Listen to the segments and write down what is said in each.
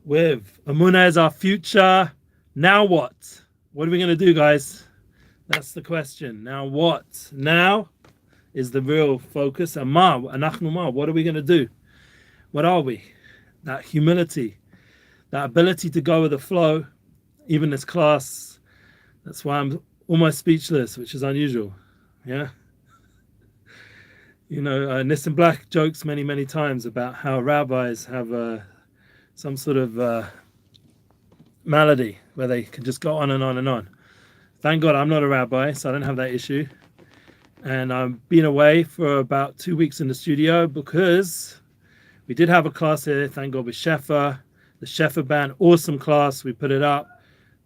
with Emuna is our future. Now what? What are we going to do, guys? That's the question. Now what? Now is the real focus. And what are we going to do? What are we? That humility, that ability to go with the flow. Even this class, that's why I'm almost speechless, which is unusual. Yeah. You know, Nissan Black jokes many times about how rabbis have some sort of malady where they can just go on and on and on. Thank God I'm not a rabbi, so I don't have that issue. And I've been away for about 2 weeks in the studio because we did have a class here, thank God, with Shefa, the Shefa band, awesome class. We put it up,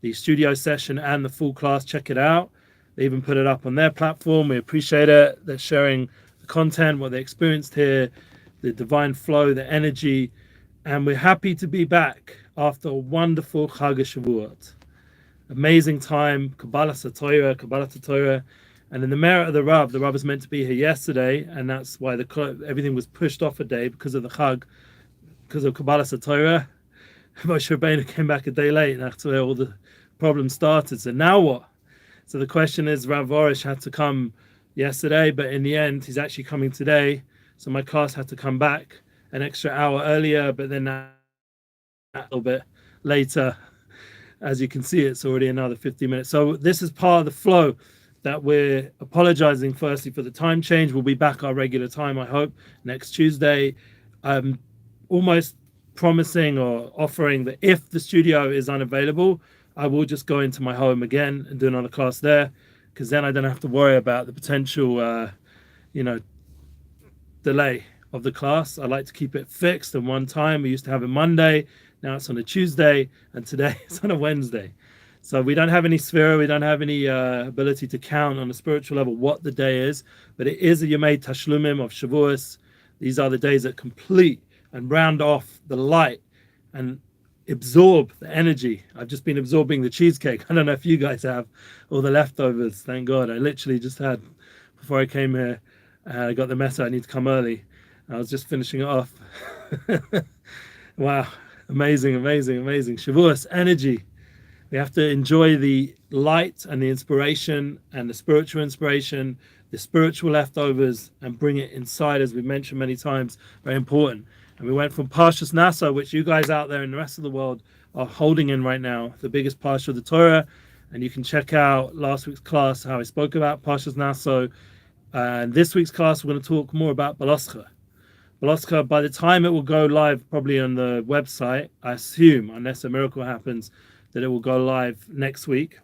the studio session and the full class, check it out. They even put it up on their platform. We appreciate it. They're sharing the content, what they experienced here, the divine flow, the energy. And we're happy to be back after a wonderful Chag Shavuot. Amazing time, Kabbalah Torah. And in the merit of the Rav was meant to be here yesterday, and that's why everything was pushed off a day because of the Chag, because of Kabbalah Torah. Moshe Rabbeinu came back a day late, and that's where all the problems started. So now what? So the question is, Rav Arush had to come yesterday, but in the end, he's actually coming today. So my class had to come back an extra hour earlier, but then a little bit later. As you can see, it's already another 50 minutes. So this is part of the flow that we're apologizing firstly for the time change. We'll be back our regular time, I hope, next Tuesday. I'm almost promising or offering that if the studio is unavailable, I will just go into my home again and do another class there, because then I don't have to worry about the potential, delay of the class. I like to keep it fixed in one time. We used to have it Monday, now it's on a Tuesday, and today it's on a Wednesday. So we don't have any sphere, we don't have any ability to count on a spiritual level what the day is, but it is a Yemei Tashlumim of Shavuos. These are the days that complete and round off the light and absorb the energy. I've just been absorbing the cheesecake. I don't know if you guys have, all the leftovers, thank God. I literally just had, before I came here, I got the message I need to come early. I was just finishing it off. Wow, amazing. Shavuos energy. We have to enjoy the light and the inspiration and the spiritual inspiration, the spiritual leftovers, and bring it inside, as we've mentioned many times, very important. And we went from Parshas Naso, which you guys out there in the rest of the world are holding in right now, the biggest Parsha of the Torah. And you can check out last week's class, how I spoke about Parshas Naso. And this week's class, we're going to talk more about Baloscha. Baloscha, by the time it will go live, probably on the website, I assume, unless a miracle happens, that it will go live next week.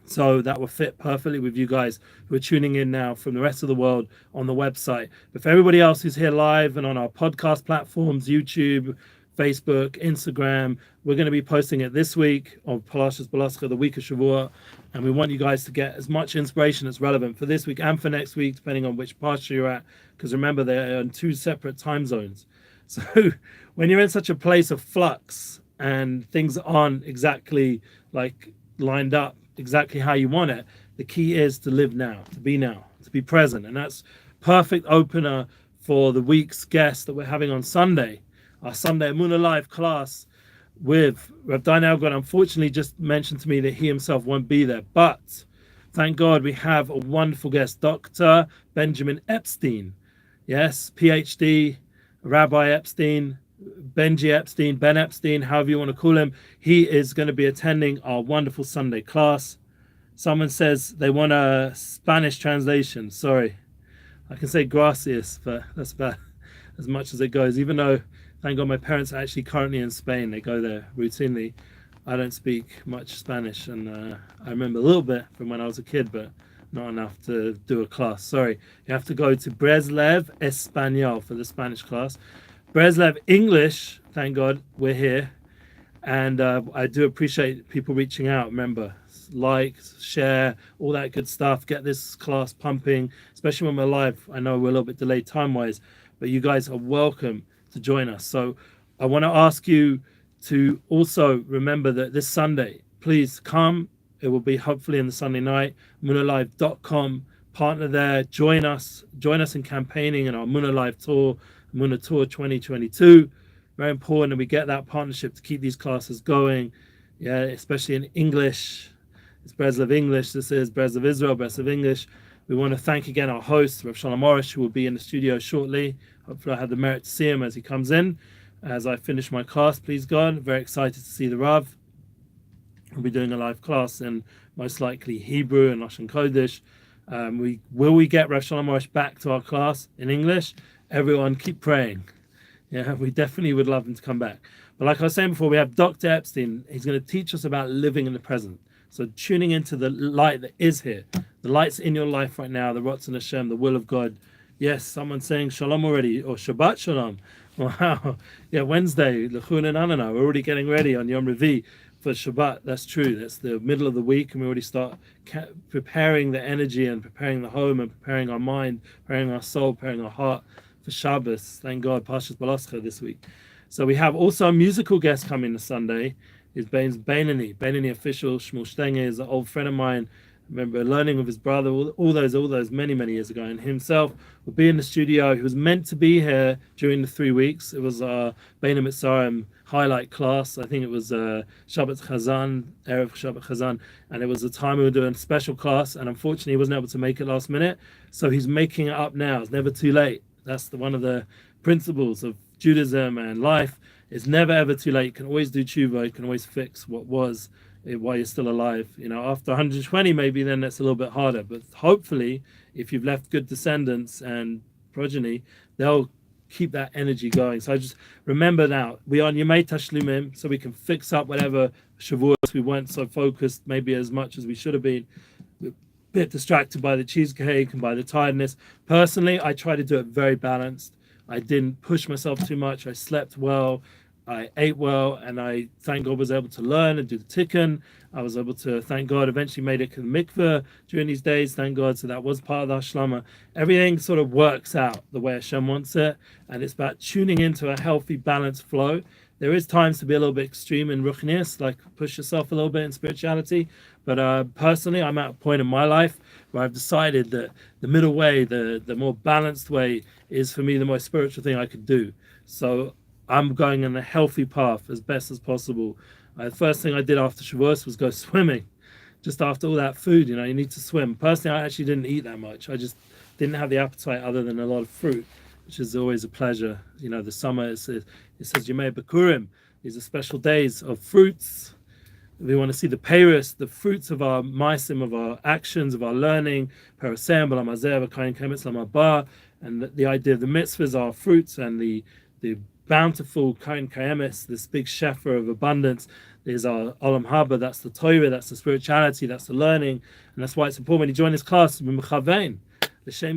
So that will fit perfectly with you guys who are tuning in now from the rest of the world on the website. But for everybody else who's here live and on our podcast platforms, YouTube, Facebook, Instagram, we're going to be posting it this week of Parashas Baloscha, the week of Shavuot. And we want you guys to get as much inspiration that's relevant for this week and for next week, depending on which parsha you're at. Because remember, they're on 2 separate time zones. So when you're in such a place of flux, and things aren't exactly like lined up exactly how you want it, the key is to live now, to be present. And that's perfect opener for the week's guest that we're having on Sunday, our Sunday Emunalive class with Rav Daniel God. Unfortunately, just mentioned to me that he himself won't be there, but thank God we have a wonderful guest, Dr. Benjamin Epstein. Yes, PhD, Rabbi Epstein, Benji Epstein, Ben Epstein, however you want to call him. He is going to be attending our wonderful Sunday class. Someone says they want a Spanish translation. Sorry, I can say gracias, but that's about as much as it goes. Even though, thank God, my parents are actually currently in Spain. They go there routinely. I don't speak much Spanish, and I remember a little bit from when I was a kid, but not enough to do a class. Sorry, you have to go to Breslev Espanol for the Spanish class. Breslev English, thank God we're here, and I do appreciate people reaching out. Remember, like, share, all that good stuff. Get this class pumping, especially when we're live. I know we're a little bit delayed time-wise, but you guys are welcome to join us. So I want to ask you to also remember that this Sunday, please come. It will be hopefully in the Sunday night. Emunalive.com, partner there. Join us in campaigning in our Emunalive Tour, Emuna Tour 2022. very important that we get that partnership to keep these classes going. Yeah, especially in English. It's Breslev English. This is Breslev Israel, Breslev English. We want to thank again our host, Rav Shalom Arush, who will be in the studio shortly. Hopefully I have the merit to see him as he comes in. As I finish my class, please God. Very excited to see the Rav. We'll be doing a live class in most likely Hebrew and Lashon Kodesh. Will we get Rav Shalom Arush back to our class in English? Everyone keep praying. Yeah, we definitely would love him to come back. But like I was saying before, we have Dr. Epstein. He's going to teach us about living in the present. So tuning into the light that is here. The light's in your life right now, the Ratzon Hashem, the will of God. Yes, someone's saying Shalom already, or Shabbat Shalom. Wow. Yeah, Wednesday, L'chun and Anana. We're already getting ready on Yom Revi for Shabbat. That's true. That's the middle of the week, and we already start preparing the energy and preparing the home and preparing our mind, preparing our soul, preparing our heart for Shabbos. Thank God, Parshas Baloscha this week. So we have also a musical guest coming this Sunday. His name's Beinani official. Shmuel Stenger is an old friend of mine. I remember learning with his brother all those many years ago. And himself will be in the studio. He was meant to be here during the 3 weeks. It was our Beina Mitzrayim highlight class. I think it was Shabbat Chazan, Erev Shabbat Chazan. And it was the time we were doing a special class. And unfortunately, he wasn't able to make it last minute. So he's making it up now. It's never too late. That's one of the principles of Judaism and life. It's never ever too late. You can always do tshuva. You can always fix what was while you're still alive. You know, after 120 maybe then that's a little bit harder. But hopefully, if you've left good descendants and progeny, they'll keep that energy going. So I just remember now, we are on Yemei Tashlumim, so we can fix up whatever Shavuos we weren't so focused maybe as much as we should have been. We're a bit distracted by the cheesecake and by the tiredness. Personally, I try to do it very balanced. I didn't push myself too much. I slept well. I ate well, and I, thank God, was able to learn and do the tikkun. I was able to, thank God, eventually made it to the mikveh during these days, thank God. So that was part of the hashlama. Everything sort of works out the way Hashem wants it, and it's about tuning into a healthy, balanced flow. There is times to be a little bit extreme in ruchnius, like push yourself a little bit in spirituality. But personally, I'm at a point in my life where I've decided that the middle way, the more balanced way, is for me the most spiritual thing I could do. So I'm going on a healthy path as best as possible. The first thing I did after Shavuos was go swimming. Just after all that food, you need to swim. Personally, I actually didn't eat that much. I just didn't have the appetite other than a lot of fruit, which is always a pleasure. The summer, it says Yemei Bikurim. These are special days of fruits. We want to see the peiros, the fruits of our ma'asim, of our actions, of our learning. Parasem, B'lamazeh, V'kayin Kemetz Lamabah. And the idea of the mitzvahs are fruits, and the bountiful kain kayemes, this big shefer of abundance, is our olam haba. That's the Torah, that's the spirituality, that's the learning, and that's why it's important when you join this class. L'shem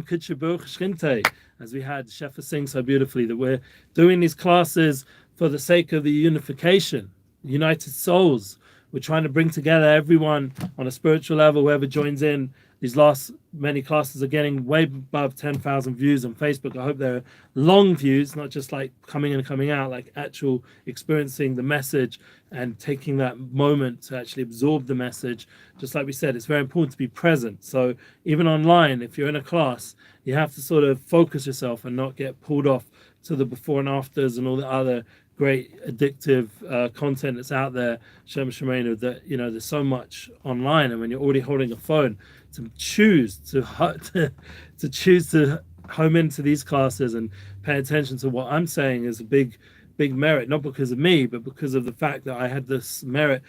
kiddush baruch shchintei, as we had Shefa sing so beautifully, that we're doing these classes for the sake of the unification, united souls. We're trying to bring together everyone on a spiritual level. Whoever joins in, these last many classes are getting way above 10,000 views on Facebook. I hope they're long views, not just like coming in and coming out, like actual experiencing the message and taking that moment to actually absorb the message. Just like we said, it's very important to be present. So even online, if you're in a class, you have to sort of focus yourself and not get pulled off to the before and afters and all the other great addictive content that's out there. Shem Shemenu, that there's so much online, and when you're already holding a phone, to choose to home into these classes and pay attention to what I'm saying is a big merit, not because of me, but because of the fact that I had this merit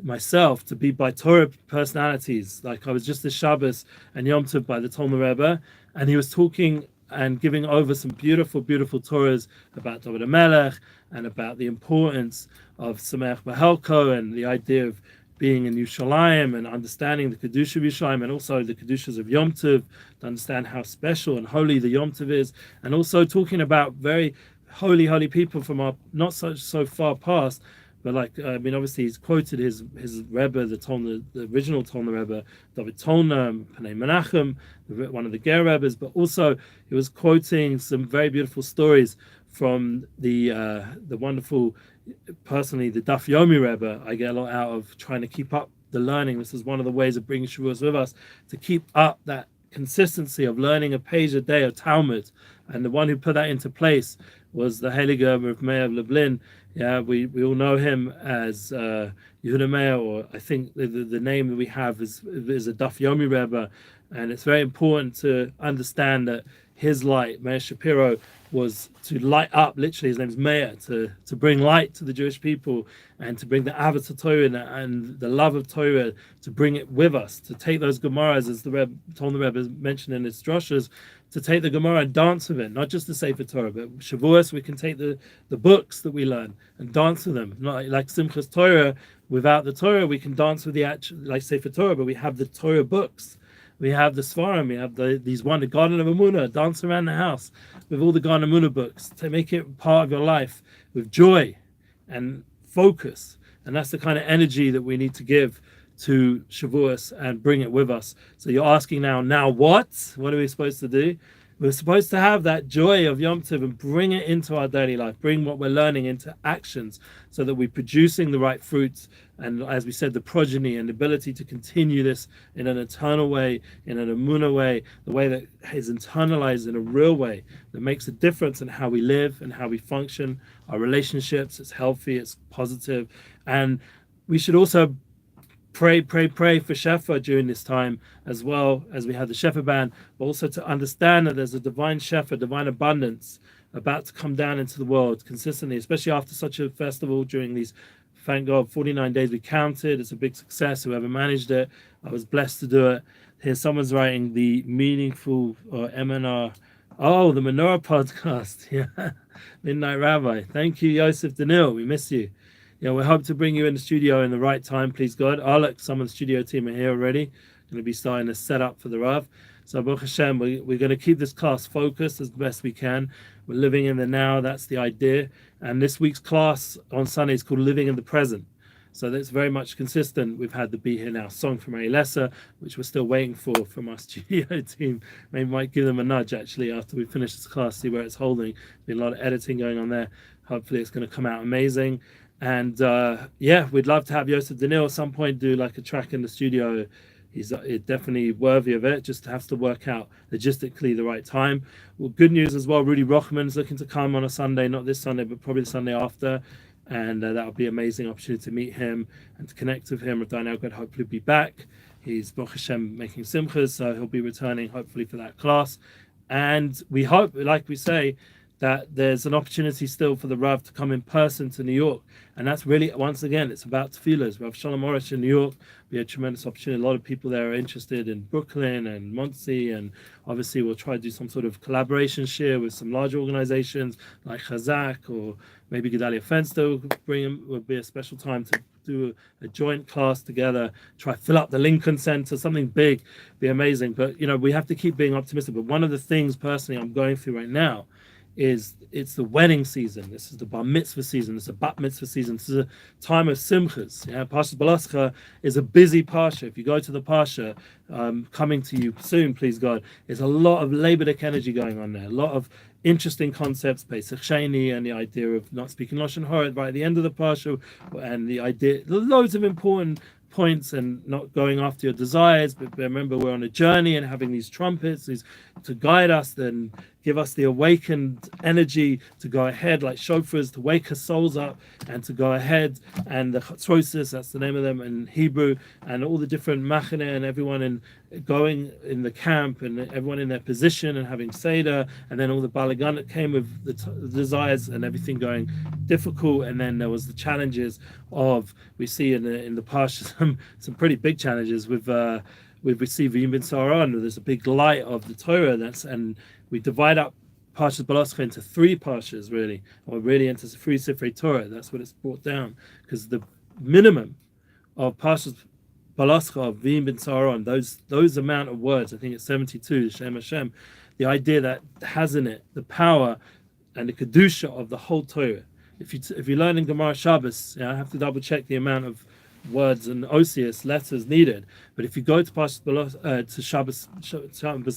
myself to be by Torah personalities. Like I was just this Shabbos and Yom Tov by the Talmud Rebbe, and he was talking and giving over some beautiful Torahs about David HaMelech and about the importance of Sameach B'Helko and the idea of being in Yerushalayim and understanding the Kedusha of Yerushalayim and also the Kedushas of Yom Tov, to understand how special and holy the Yom Tov is, and also talking about very holy people from our not so far past. But obviously he's quoted his Rebbe, the original Tolna Rebbe, David Tolna, Panei Menachem, one of the Ger Rebbes, but also he was quoting some very beautiful stories from the wonderful, personally, the Daf Yomi Rebbe. I get a lot out of trying to keep up the learning. This is one of the ways of bringing Shavuos with us, to keep up that consistency of learning a page a day of Talmud. And the one who put that into place was the Heilige Rav Meir of Lublin. Yeah, we all know him as Yehuda Meir, or I think the name that we have is a Daf Yomi Rebbe, and it's very important to understand that his light, Meir Shapiro, was to light up, literally his name's Meir, to bring light to the Jewish people and to bring the Ahavas Torah and the love of Torah, to bring it with us, to take those Gemaras, as the Rebbe told the Rebbe mentioned in his drushes, to take the Gemara and dance with it, not just the Sefer Torah, but Shavuos, we can take the books that we learn and dance with them. Not like Simchas Torah, without the Torah, we can dance with the actual, like Sefer Torah, but we have the Torah books. We have the Svarim, we have these the Garden of Emuna, dance around the house with all the Garden of Emuna books, to make it part of your life with joy and focus. And that's the kind of energy that we need to give to Shavuos and bring it with us. So you're asking now what? What are we supposed to do? We're supposed to have that joy of Yom Tov and bring it into our daily life, bring what we're learning into actions, so that we're producing the right fruits. And as we said, the progeny and the ability to continue this in an eternal way, in an Emuna way, the way that is internalized in a real way, that makes a difference in how we live and how we function, our relationships. It's healthy, it's positive. And we should also pray for Shefa during this time, as well as we have the Shefa ban, but also to understand that there's a divine Shefa, divine abundance about to come down into the world consistently, especially after such a festival during these, thank God, 49 days we counted. It's a big success, whoever managed it. I was blessed to do it. Here someone's writing the meaningful Emuna, the Menorah podcast. Yeah, Midnight Rabbi. Thank you, Yosef Danil. We miss you. Yeah, we hope to bring you in the studio in the right time, please God. Alex, some of the studio team are here already. Going to be starting to set up for the Rav. So Baruch Hashem, we're going to keep this class focused as best we can. We're living in the now, that's the idea. And this week's class on Sunday is called Living in the Present. So that's very much consistent. We've had the Be Here Now song from Ari Lesser, which we're still waiting for from our studio team. Maybe might give them a nudge actually after we finish this class, see where it's holding. Been a lot of editing going on there. Hopefully it's going to come out amazing. And we'd love to have Yosef Danil at some point do like a track in the studio. He's definitely worthy of it, just has to work out logistically the right time. Well, good news as well, Rudy Rochman's looking to come on a Sunday, not this Sunday, but probably the Sunday after. And that would be an amazing opportunity to meet him and to connect with him. Rav Elgad hopefully be back. He's Baruch Hashem making simchas, so he'll be returning hopefully for that class. And we hope, like we say, that there's an opportunity still for the Rav to come in person to New York. And that's really, once again, it's about tefillas. Rav Shalom Arush in New York, we had a tremendous opportunity. A lot of people there are interested in Brooklyn and Monsey, and obviously we'll try to do some sort of collaboration share with some larger organizations like Chazak, or maybe Gedalia Fenster would be a special time to do a joint class together, try to fill up the Lincoln Center, something big, be amazing. But, we have to keep being optimistic. But one of the things personally I'm going through right now is it's the wedding season. This is the bar mitzvah season. It's a bat mitzvah season. This is a time of simchas. Parshat Balascha is a busy parsha. If you go to the parsha, coming to you soon, please God, there's a lot of Labadic energy going on there. A lot of interesting concepts, Pesach Sheni, and the idea of not speaking Lashon Hara right at the end of the parsha, and the idea, loads of important points, and not going after your desires, but remember we're on a journey, and having these trumpets to guide us, then give us the awakened energy to go ahead, like shofars, to wake our souls up and to go ahead. And the chatzrosis, that's the name of them in Hebrew, and all the different machane and everyone going in the camp, and everyone in their position and having seder, and then all the balagan that came with the desires and everything going difficult. And then there was the challenges of, we see in the parsha some pretty big challenges with received Yim bin Saran. There's a big light of the Torah, and we divide up Parshas Balascha into three parshas, really, or really into three Sifrei Torah. That's what it's brought down, because the minimum of Parshas Balascha of Yim bin Saran, those amount of words, I think it's 72, Shem Hashem, the idea that has in it the power and the kedusha of the whole Torah. If you learn in Gemara Shabbos, I have to double check the amount of words and osius letters needed, but if you go to to Shabbos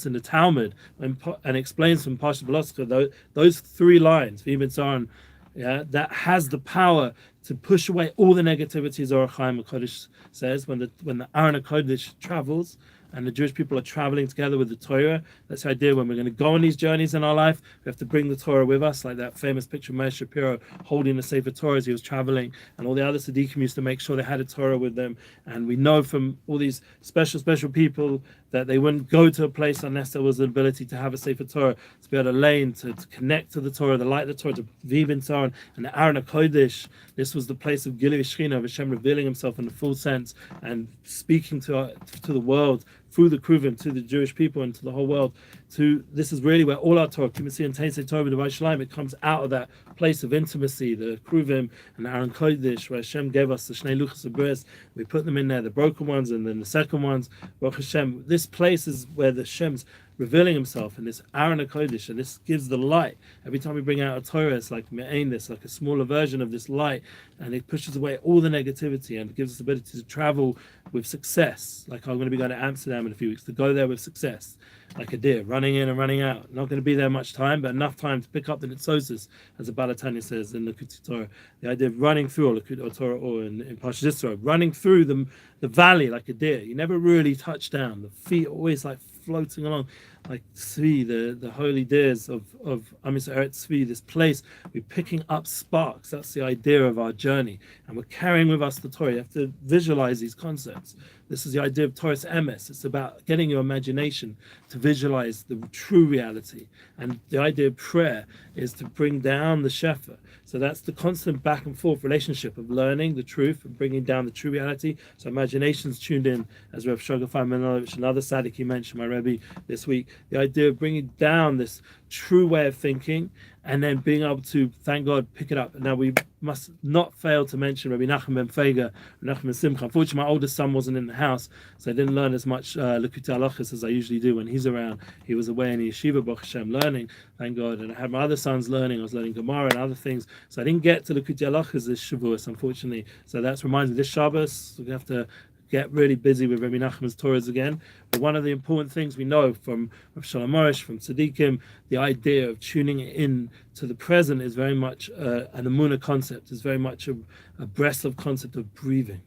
in the Talmud and explains from Parshas Balascha those three lines, that has the power to push away all the negativities. Or Chaim HaKodesh says when the Aron HaKodesh travels, and the Jewish people are traveling together with the Torah. That's the idea. When we're going to go on these journeys in our life, we have to bring the Torah with us, like that famous picture of Meir Shapiro holding the Sefer Torah as he was traveling, and all the other tzaddikim used to make sure they had a Torah with them. And we know from all these special people that they wouldn't go to a place unless there was an ability to have a Sefer Torah, to be able to lane, to connect to the Torah, the light of the Torah, to vive in Torah, and the Aron HaKodesh. This was the place of Gilui Shechina, of Hashem revealing himself in the full sense and speaking to the world through the Kruvim, to the Jewish people and to the whole world. This is really where all our Torah, Kimasi and Teisei Torah, the Shalom, it comes out of that place of intimacy, the Kruvim and the Aron Kodesh, where Hashem gave us the Shnei Luchos of Bris. We put them in there, the broken ones and then the second ones. Baruch Hashem, this place is where the Hashem's revealing himself in this Aron HaKodesh, and this gives the light. Every time we bring out a Torah, it's like me'ain, this like a smaller version of this light, and it pushes away all the negativity and gives us the ability to travel with success. Like I'm going to be going to Amsterdam in a few weeks, to go there with success, like a deer, running in and running out. Not going to be there much time, but enough time to pick up the nitzosis, as the Balatanya says in the Likutei Torah. The idea of running through, or Torah, or in Parshas Yisro, running through the valley like a deer. You never really touch down. The feet are always like floating along, like Tzvi, the holy deers of Am Yisrael Eretz Tzvi, this place. We're picking up sparks. That's the idea of our journey, and we're carrying with us the Torah. You have to visualize these concepts. This is the idea of Torah's emes. It's about getting your imagination to visualize the true reality. And the idea of prayer is to bring down the shefa. So that's the constant back and forth relationship of learning the truth and bringing down the true reality. So imagination's tuned in, as Rav Shogafai Menalovich, another tzaddik he mentioned, my Rebbe, this week. The idea of bringing down this true way of thinking and then being able to, thank God, pick it up. Now, we must not fail to mention Rabbi Nachum ben Feiga, Rabbi Nachum ben Simcha. Unfortunately, my oldest son wasn't in the house, so I didn't learn as much Likutei Halachos as I usually do when he's around. He was away in the yeshiva, Baruch Hashem, learning, thank God. And I had my other sons learning. I was learning Gemara and other things. So I didn't get to Likutei Halachos this Shavuos, unfortunately. So that reminds me, this Shabbos, we have to get really busy with Rabbi Nachman's Torahs again. But one of the important things we know from Rav Shalom Arush, from Tzaddikim, the idea of tuning in to the present is very much an Emuna concept, is very much a Breslev concept of breathing.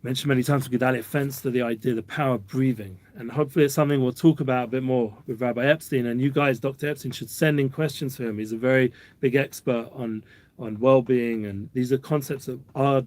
Mentioned many times with Gedalia Fence to the idea, the power of breathing. And hopefully it's something we'll talk about a bit more with Rabbi Epstein. And you guys, Dr. Epstein, should send in questions for him. He's a very big expert on well-being, and these are concepts that our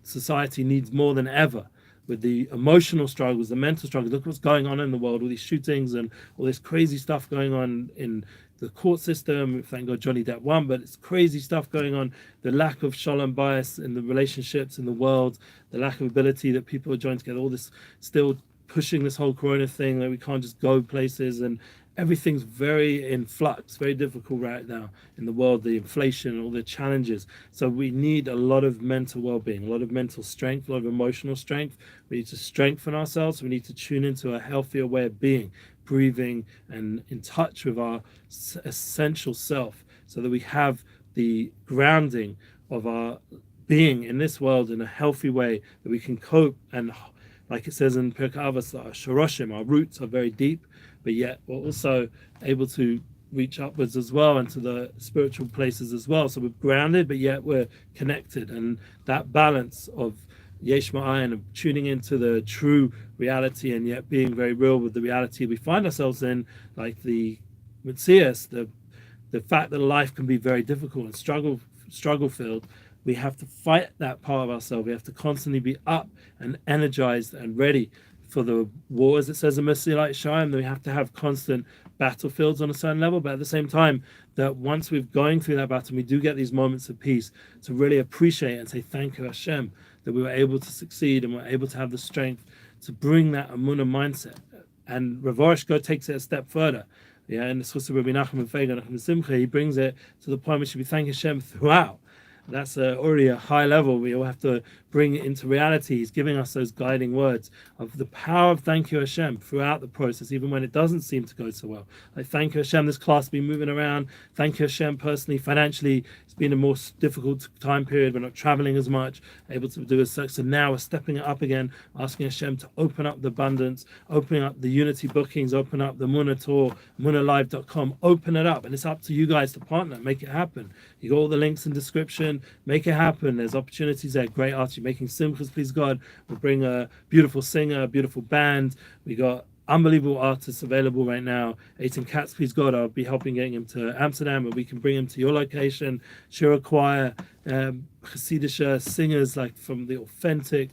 society needs more than ever, with the emotional struggles, the mental struggles. Look what's going on in the world, all these shootings and all this crazy stuff going on in the court system. Thank God Johnny Depp won, but it's crazy stuff going on. The lack of shalom bias in the relationships in the world, the lack of ability that people are joining together, all this still pushing this whole corona thing, that we can't just go places, and everything's very in flux, very difficult right now in the world, the inflation, all the challenges. So we need a lot of mental well-being, a lot of mental strength, a lot of emotional strength. We need to strengthen ourselves. We need to tune into a healthier way of being, breathing, and in touch with our essential self, so that we have the grounding of our being in this world in a healthy way, that we can cope. And like it says in Pirkei Avos, our shoroshim, our roots are very deep, but yet we're also able to reach upwards as well into the spiritual places as well. So we're grounded, but yet we're connected. And that balance of yesh ma'ayin, of tuning into the true reality and yet being very real with the reality we find ourselves in, like the Metzias, the fact that life can be very difficult and struggle filled. We have to fight that part of ourselves. We have to constantly be up and energized and ready for the war, as it says in Messiah Shalom. That we have to have constant battlefields on a certain level, but at the same time, that once we're going through that battle, we do get these moments of peace, to really appreciate and say thank you Hashem that we were able to succeed and we're able to have the strength to bring that Emuna mindset. And Rav Arush takes it a step further. Yeah, and the Chus of Rabbi Nachum ben Feiga, Nachum ben Simcha, he brings it to the point where we should be thanking Hashem throughout. That's already a high level. We all have to bring it into reality. He's giving us those guiding words of the power of thank you Hashem throughout the process, even when it doesn't seem to go so well. Like thank you Hashem, this class has been moving around. Thank you Hashem, personally, financially, it's been a more difficult time period. We're not traveling as much, able to do as such. So now we're stepping it up again, asking Hashem to open up the abundance, opening up the Unity bookings, open up the Emuna Tour, Emunalive.com, open it up. And it's up to you guys to partner, make it happen. You got all the links in description. vision, make it happen. There's opportunities there. Great artists. You're making simchas, please God. We'll bring a beautiful singer, a beautiful band. We got unbelievable artists available right now. 18 Cats, please God, I'll be helping getting him to Amsterdam, and we can bring him to your location. Shira Choir, Hasidic singers like from the authentic,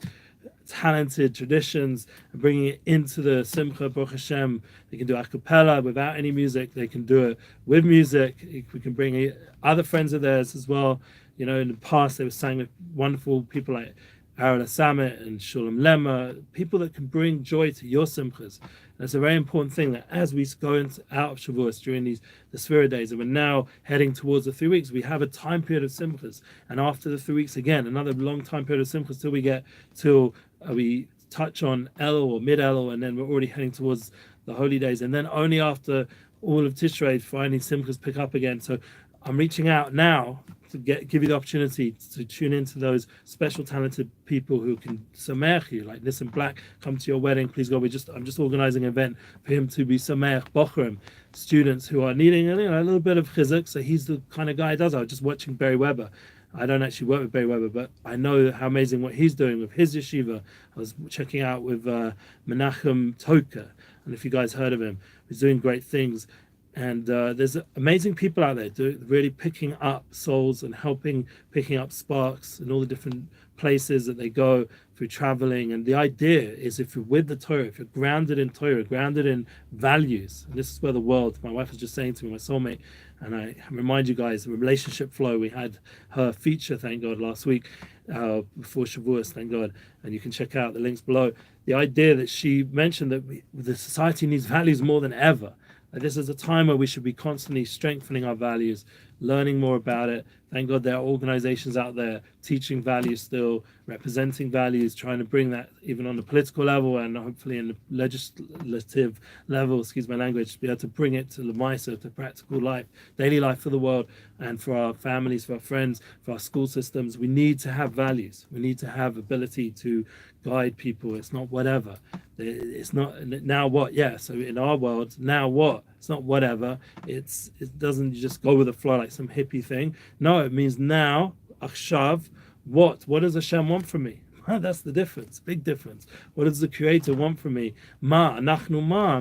talented traditions, and bringing it into the Simcha, Baruch Hashem. They can do a cappella without any music. They can do it with music. We can bring other friends of theirs as well. You know, in the past they were sang with wonderful people like Arush and Shalom Lema, people that can bring joy to your simchas. That's a very important thing, that as we go out of Shavuos during the Sphira days, and we're now heading towards the 3 weeks, we have a time period of simchas. And after the 3 weeks, again, another long time period of simchas till we get till we touch on Elul or mid Elul, and then we're already heading towards the holy days. And then only after all of Tishrei, finally simchas pick up again. So I'm reaching out now to give you the opportunity to tune into those special talented people who can sameach you, like Nissan Black, come to your wedding, please God. I'm just organizing an event for him to be sameach bochrim, students who are needing a little bit of chizuk. So he's the kind of guy who does. I was just watching Barry Weber. I don't actually work with Barry Weber, but I know how amazing what he's doing with his yeshiva. I was checking out with Menachem Toker, and if you guys heard of him, he's doing great things. And there's amazing people out there really picking up souls and picking up sparks in all the different places that they go through traveling. And the idea is, if you're with the Torah, if you're grounded in Torah, grounded in values, and this is where the world, my wife was just saying to me, my soulmate, and I remind you guys, the relationship flow, we had her feature, thank God, last week, before Shavuos, thank God, and you can check out the links below. The idea that she mentioned that the society needs values more than ever. This is a time where we should be constantly strengthening our values, learning more about it. Thank God there are organizations out there teaching values still, representing values, trying to bring that even on the political level and hopefully in the legislative level, excuse my language, to be able to bring it to the Lemaisa, to practical life, daily life for the world and for our families, for our friends, for our school systems. We need to have values. We need to have ability to guide people. It's not whatever. It's not now what, yeah. So in our world, now what? It's not whatever. It doesn't just go with the flow like some hippie thing. No, it means now, achshav, what? What does Hashem want from me? That's the difference, big difference. What does the Creator want from me? Anachnu ma,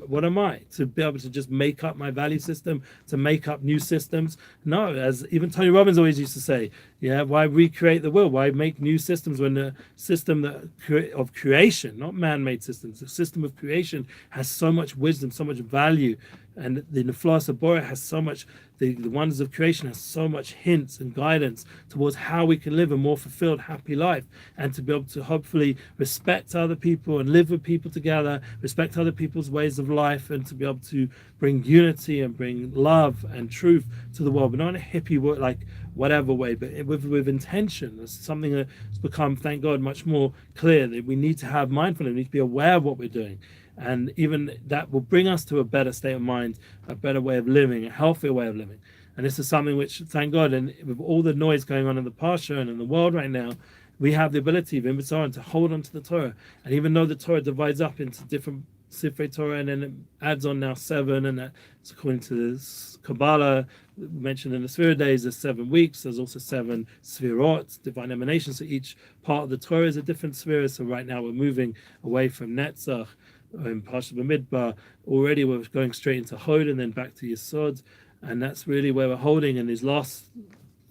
what am I? To be able to just make up my value system, to make up new systems? No, as even Tony Robbins always used to say, yeah, why recreate the will? Why make new systems when the system of creation, not man-made systems, the system of creation has so much wisdom, so much value, and the Neflas Abora has so much, the wonders of creation has so much hints and guidance towards how we can live a more fulfilled, happy life, and to be able to hopefully respect other people and live with people together, respect other people's ways of life, and to be able to bring unity and bring love and truth to the world, but not in a hippie way, like whatever way, but with intention. It's something that's become, thank God, much more clear that we need to have mindfulness, we need to be aware of what we're doing. And even that will bring us to a better state of mind, a better way of living, a healthier way of living. And this is something which, thank God, and with all the noise going on in the Parsha and in the world right now, we have the ability of Imbisaran to hold on to the Torah. And even though the Torah divides up into different Sifrei Torah, and then it adds on now 7, and that's according to this Kabbalah mentioned in the Sphira days, there's 7 weeks. There's also 7 Sphirot, divine emanations. So each part of the Torah is a different Sphira. So right now we're moving away from Netzach in Parsha B'Midbar. Already we're going straight into Hod and then back to Yesod, and that's really where we're holding in these last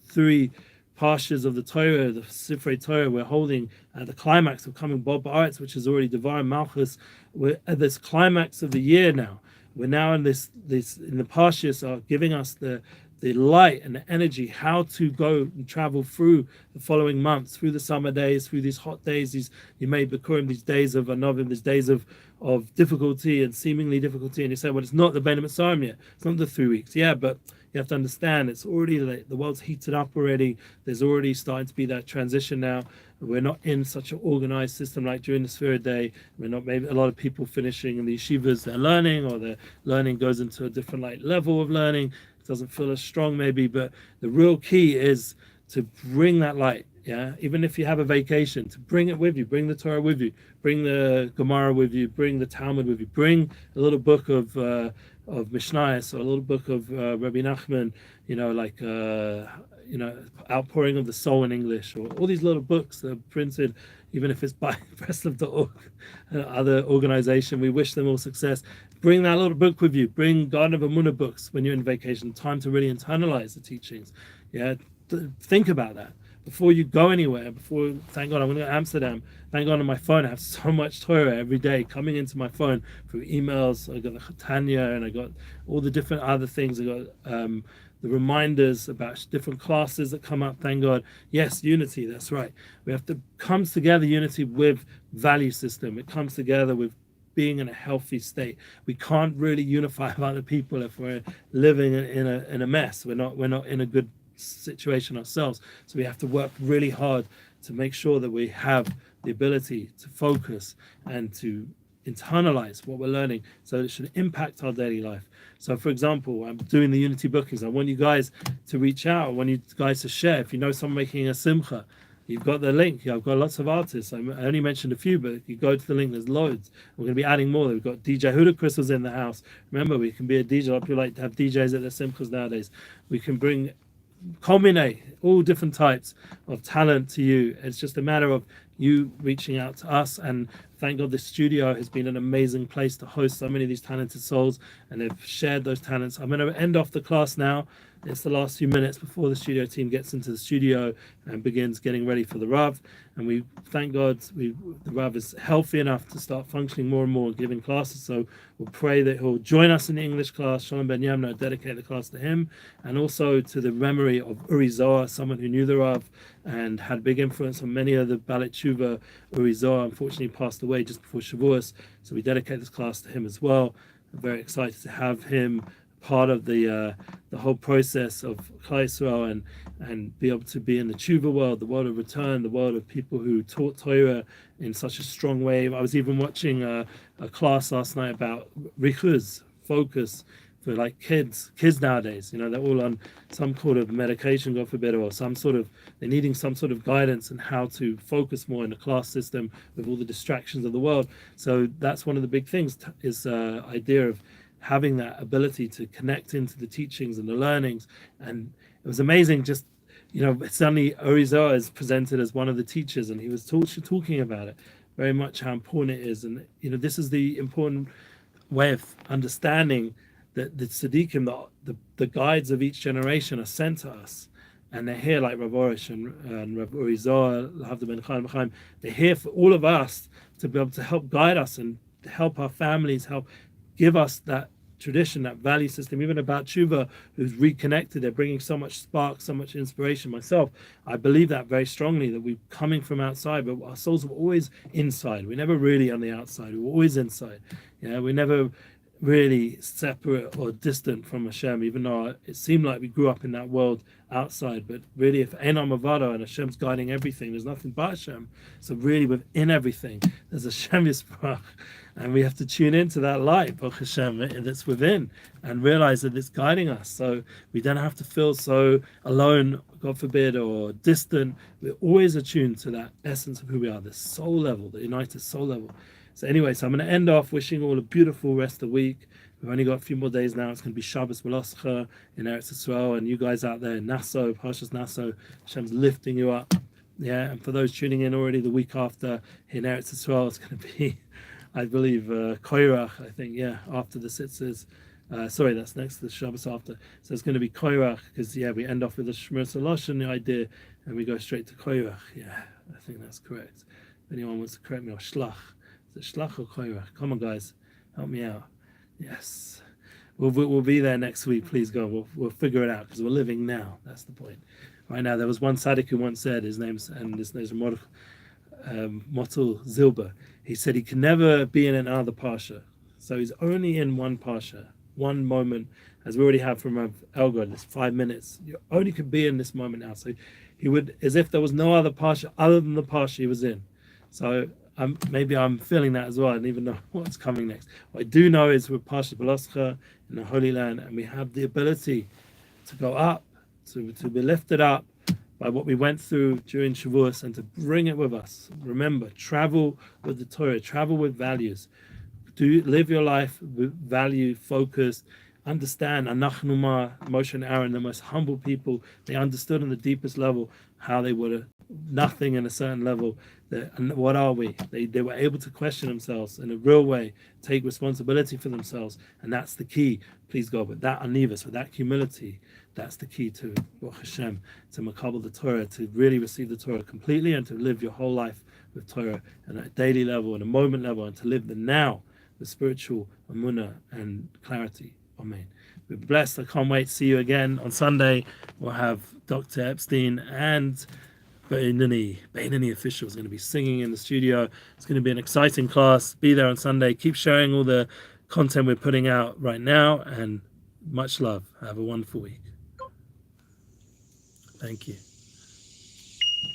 3 Parshas of the Torah, the Sifrei Torah. We're holding at the climax of coming Bob Ba'aretz, which is already Divine Malchus. We're at this climax of the year now. We're now in this in the Parshas are giving us the light and the energy how to go and travel through the following months, through the summer days, through these hot days, these Yemei Bikurim, these days of Anovim, these days of difficulty and seemingly difficulty. And you say, well, it's not the Ben Mitzrayim yet. It's not the 3 weeks. Yeah, but you have to understand, it's already late. The world's heated up already. There's already starting to be that transition now. We're not in such an organized system like during the Sphira day. We're not, maybe a lot of people finishing in the yeshivas, they're learning, or their learning goes into a different level of learning. It doesn't feel as strong maybe, but the real key is to bring that light Yeah, even if you have a vacation, to bring it with you, bring the Torah with you, bring the Gemara with you, bring the Talmud with you, bring a little book of Mishnayos, or a little book of Rabbi Nachman, like Outpouring of the Soul in English, or all these little books that are printed, even if it's by Breslev.org, other organization. We wish them all success. Bring that little book with you. Bring Garden of Emuna books when you're in vacation. Time to really internalize the teachings. Yeah, think about that before you go anywhere. Thank God I'm going to go to Amsterdam. Thank God on my phone I have so much Torah every day coming into my phone through emails. I got the Chatanya, and I got all the different other things. I got the reminders about different classes that come up. Thank God. Yes, unity, that's right. We have to come together, unity with value system. It comes together with being in a healthy state. We can't really unify with other people if we're living in a mess. We're not in a good situation ourselves. So we have to work really hard to make sure that we have the ability to focus and to internalize what we're learning, so it should impact our daily life. So for example, I'm doing the unity bookings. I want you guys to reach out. I want you guys to share. If you know someone making a simcha, you've got the link. I've got lots of artists. I only mentioned a few, but if you go to the link, there's loads. We're going to be adding more. We've got DJ Huda Crystal's in the house. Remember, we can be a DJ. A lot of people like to have DJs at their simchas nowadays. We can culminate all different types of talent to you. It's just a matter of you reaching out to us, and thank God this studio has been an amazing place to host so many of these talented souls, and they've shared those talents. I'm going to end off the class now. It's the last few minutes before the studio team gets into the studio and begins getting ready for the Rav. And we thank God the Rav is healthy enough to start functioning more and more, giving classes. So we'll pray that he'll join us in the English class. Shalom Ben Yamna, dedicate the class to him, and also to the memory of Uri Zohar, someone who knew the Rav and had big influence on many of the Balit Tshuva. Uri Zohar unfortunately passed away just before Shavuos, so we dedicate this class to him as well. I'm very excited to have him part of the whole process of Klal Yisrael, and be able to be in the tshuva world, the world of return, the world of people who taught Torah in such a strong way. I was even watching a class last night about richuz, focus, for like kids nowadays. They're all on some sort of medication, God forbid, or they're needing some sort of guidance on how to focus more in the class system with all the distractions of the world. So that's one of the big things, is idea of having that ability to connect into the teachings and the learnings. And it was amazing, just suddenly Uri Zohar is presented as one of the teachers, and he was talking about it very much, how important it is. And this is the important way of understanding that the tzaddikim, the guides of each generation, are sent to us, and they're here, like Rav Arush and Rav Uri Zohar, they're here for all of us to be able to help guide us and help our families, help give us that tradition, that value system. Even about tshuva, who's reconnected, they're bringing so much spark, so much inspiration. Myself, I believe that very strongly, that we're coming from outside, but our souls were always inside. We're never really on the outside. We were always inside. We never really separate or distant from Hashem, even though it seemed like we grew up in that world outside. But really, if Einam Avado and Hashem's guiding everything, there's nothing but Hashem. So really, within everything, there's Hashem Yisparach. And we have to tune into that light, Baruch Hashem, that's within, and realize that it's guiding us. So we don't have to feel so alone, God forbid, or distant. We're always attuned to that essence of who we are, the soul level, the united soul level. So anyway, so I'm going to end off wishing all a beautiful rest of the week. We've only got a few more days now. It's going to be Shabbos Meloscha in Eretz Yisrael, and you guys out there in Nassau, Parshas Nassau, Hashem's lifting you up. Yeah, and for those tuning in already, the week after in Eretz Yisrael, it's going to be, I believe, Koirach, I think, after the Sitzes. Sorry, that's next to the Shabbos after. So it's going to be Koirach, because, we end off with the Shmir Salosh and the idea, and we go straight to Koirach. Yeah, I think that's correct. If anyone wants to correct me, or Shlach. Is it Shlach or Koirach? Come on, guys, help me out. Yes. We'll be there next week, please God. We'll figure it out, because we're living now. That's the point. Right now, there was one tzaddik who once said, his name's Motel Zilber. He said he can never be in another parsha, so he's only in one parsha, one moment, as we already have from Rav Elgod. It's 5 minutes. You only could be in this moment now. So he would, as if there was no other parsha other than the parsha he was in. So maybe I'm feeling that as well. I don't even know what's coming next. What I do know is we're Parshat Beloscha in the Holy Land, and we have the ability to go up, to be lifted up by what we went through during Shavuos and to bring it with us. Remember, travel with the Torah, travel with values. Live your life with value, focused. Understand, Anachnu Ma, Moshe and Aaron, the most humble people. They understood on the deepest level how they were nothing in a certain level. And what are we? They were able to question themselves in a real way, take responsibility for themselves, and that's the key. Please God, with that anivus, with that humility, that's the key to You Hashem, to makabel the Torah, to really receive the Torah completely, and to live your whole life with Torah on a daily level, on a moment level, and to live the now, the spiritual Emuna and clarity. Amen. We're blessed. I can't wait to see you again on Sunday. We'll have Dr. Epstein and Beinani official is going to be singing in the studio. It's going to be an exciting class. Be there on Sunday. Keep sharing all the content we're putting out right now, and much love. Have a wonderful week. Thank you.